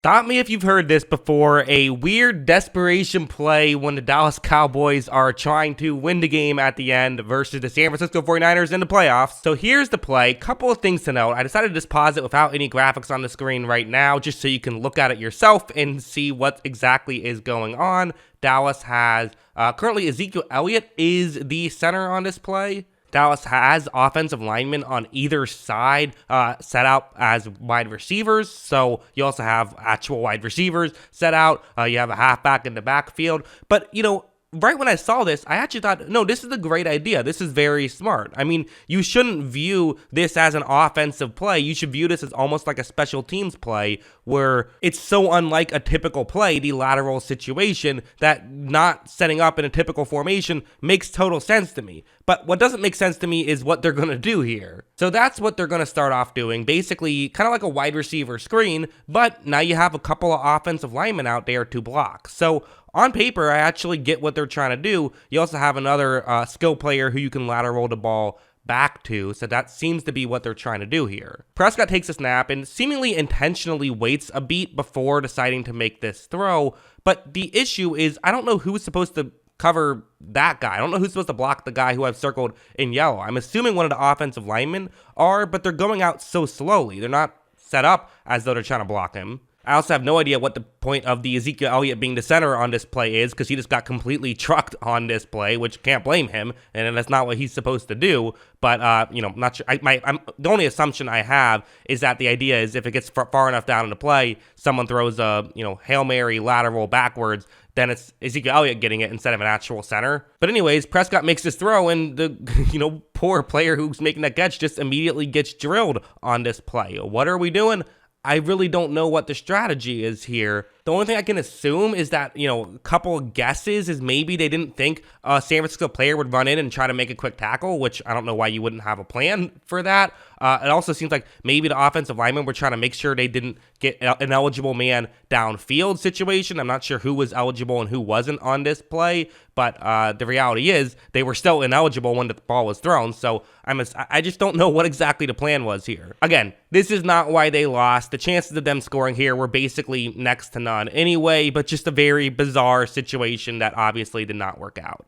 Stop me if you've heard this before. A weird desperation play when the Dallas Cowboys are trying to win the game at the end versus the San Francisco 49ers in the playoffs. So here's the play. Couple of things to note. I decided to just pause it without any graphics on the screen right now, just so you can look at it yourself and see what exactly is going on. Dallas has currently Ezekiel Elliott is the center on this play. Dallas has offensive linemen on either side set out as wide receivers. So you also have actual wide receivers set out. You have a halfback in the backfield. But, right when I saw this, I actually thought, no, this is a great idea. This is very smart. I mean, you shouldn't view this as an offensive play. You should view this as almost like a special teams play where it's so unlike a typical play, the lateral situation, that not setting up in a typical formation makes total sense to me. But what doesn't make sense to me is what they're going to do here. So that's what they're going to start off doing. Basically, kind of like a wide receiver screen, but now you have a couple of offensive linemen out there to block. So on paper, I actually get what they're trying to do. You also have another skill player who you can lateral the ball back to, so that seems to be what they're trying to do here. Prescott takes a snap and seemingly intentionally waits a beat before deciding to make this throw, but the issue is I don't know who's supposed to cover that guy. I don't know who's supposed to block the guy who I've circled in yellow. I'm assuming one of the offensive linemen are, but they're going out so slowly. They're not set up as though they're trying to block him. I also have no idea what the point of the Ezekiel Elliott being the center on this play is, because he just got completely trucked on this play, which can't blame him, and that's not what he's supposed to do. But not sure. The only assumption I have is that the idea is if it gets far enough down in the play, someone throws a Hail Mary lateral backwards, then it's Ezekiel Elliott getting it instead of an actual center. But anyways, Prescott makes this throw, and the poor player who's making that catch just immediately gets drilled on this play. What are we doing? I really don't know what the strategy is here. The only thing I can assume is that, a couple of guesses is maybe they didn't think a San Francisco player would run in and try to make a quick tackle, which I don't know why you wouldn't have a plan for that. It also seems like maybe the offensive linemen were trying to make sure they didn't get an eligible man downfield situation. I'm not sure who was eligible and who wasn't on this play, but the reality is they were still ineligible when the ball was thrown. So I just don't know what exactly the plan was here. Again, this is not why they lost. The chances of them scoring here were basically next to none anyway, but just a very bizarre situation that obviously did not work out.